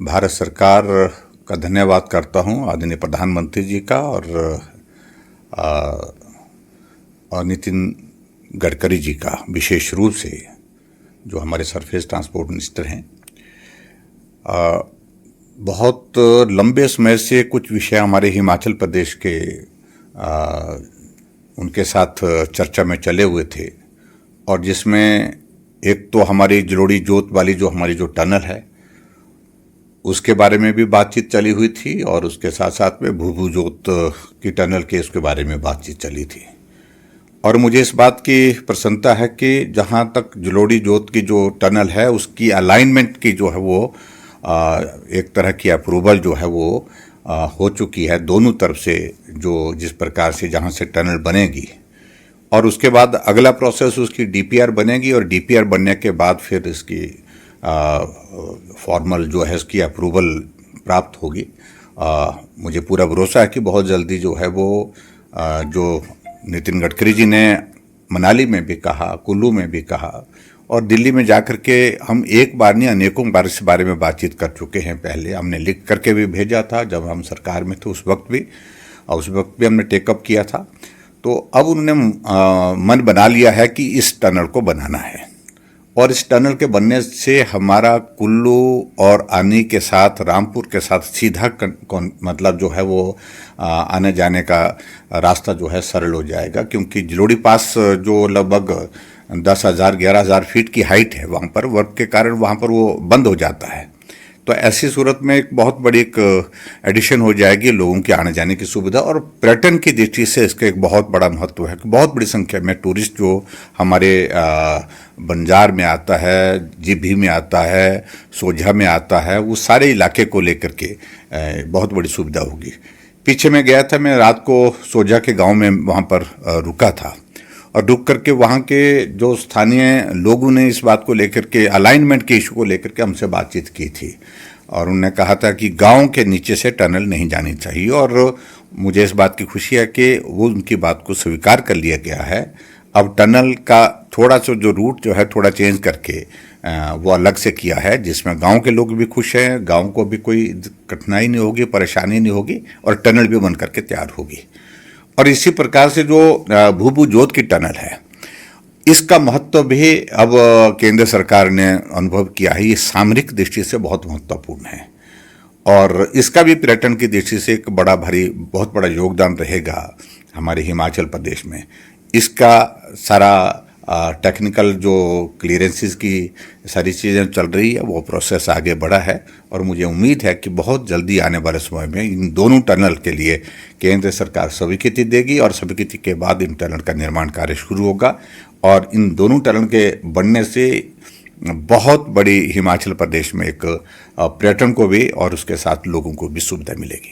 भारत सरकार का धन्यवाद करता हूं, आदरणीय प्रधानमंत्री जी का और नितिन गडकरी जी का विशेष रूप से, जो हमारे सरफेस ट्रांसपोर्ट मिनिस्टर हैं। बहुत लंबे समय से कुछ विषय हमारे हिमाचल प्रदेश के उनके साथ चर्चा में चले हुए थे, और जिसमें एक तो हमारी जलोड़ी जोत वाली जो हमारी जो टनल है उसके बारे में भी बातचीत चली हुई थी, और उसके साथ साथ में भूभू जोत की टनल के उसके बारे में बातचीत चली थी। और मुझे इस बात की प्रसन्नता है कि जहां तक जलोड़ी जोत की जो टनल है उसकी अलाइनमेंट की जो है वो एक तरह की अप्रूवल जो है वो हो चुकी है दोनों तरफ से, जो जिस प्रकार से जहां से टनल बनेगी, और उसके बाद अगला प्रोसेस उसकी डीपीआर बनेगी, और डीपीआर बनने के बाद फिर इसकी फॉर्मल जो है इसकी अप्रूवल प्राप्त होगी। मुझे पूरा भरोसा है कि बहुत जल्दी जो है वो जो नितिन गडकरी जी ने मनाली में भी कहा, कुल्लू में भी कहा, और दिल्ली में जाकर के हम एक बार नहीं अनेकों बार इस बारे में बातचीत कर चुके हैं। पहले हमने लिख करके भी भेजा था जब हम सरकार में थे उस वक्त भी, और उस वक्त भी हमने टेकअप किया था। तो अब उन्होंने मन बना लिया है कि इस टनल को बनाना है, और इस टनल के बनने से हमारा कुल्लू और आनी के साथ, रामपुर के साथ सीधा मतलब जो है वो आने जाने का रास्ता जो है सरल हो जाएगा, क्योंकि जलोड़ी पास जो लगभग 10,000 11,000 फीट की हाइट है, वहाँ पर वर्क के कारण वहाँ पर वो बंद हो जाता है। तो ऐसी सूरत में एक बहुत बड़ी एक एडिशन हो जाएगी लोगों के आने जाने की सुविधा, और पर्यटन की दृष्टि से इसका एक बहुत बड़ा महत्व है कि बहुत बड़ी संख्या में टूरिस्ट जो हमारे बंजार में आता है, जीभी में आता है, सोझा में आता है, वो सारे इलाके को लेकर के बहुत बड़ी सुविधा होगी। पीछे मैं गया था, मैं रात को सोझा के गाँव में वहाँ पर रुका था, और रुक करके वहाँ के जो स्थानीय लोगों ने इस बात को लेकर के, अलाइनमेंट के इशू को लेकर के हमसे बातचीत की थी, और उन्होंने कहा था कि गांव के नीचे से टनल नहीं जानी चाहिए। और मुझे इस बात की खुशी है कि वो उनकी बात को स्वीकार कर लिया गया है। अब टनल का थोड़ा सा जो रूट जो है थोड़ा चेंज करके वो अलग से किया है, जिसमें गांव के लोग भी खुश हैं, गांव को भी कोई कठिनाई नहीं होगी, परेशानी नहीं होगी, और टनल भी बन करके तैयार होगी। और इसी प्रकार से जो भूभू जोत की टनल है, इसका महत्व भी अब केंद्र सरकार ने अनुभव किया है। ये सामरिक दृष्टि से बहुत महत्वपूर्ण है, और इसका भी पर्यटन की दृष्टि से एक बहुत बड़ा योगदान रहेगा हमारे हिमाचल प्रदेश में। इसका सारा टेक्निकल जो क्लियरेंसेस की सारी चीज़ें चल रही है, वो प्रोसेस आगे बढ़ा है, और मुझे उम्मीद है कि बहुत जल्दी आने वाले समय में इन दोनों टनल के लिए केंद्र सरकार स्वीकृति देगी, और स्वीकृति के बाद इन टनल का निर्माण कार्य शुरू होगा, और इन दोनों टनल के बनने से बहुत बड़ी हिमाचल प्रदेश में एक पर्यटन को भी और उसके साथ लोगों को भी सुविधा मिलेगी।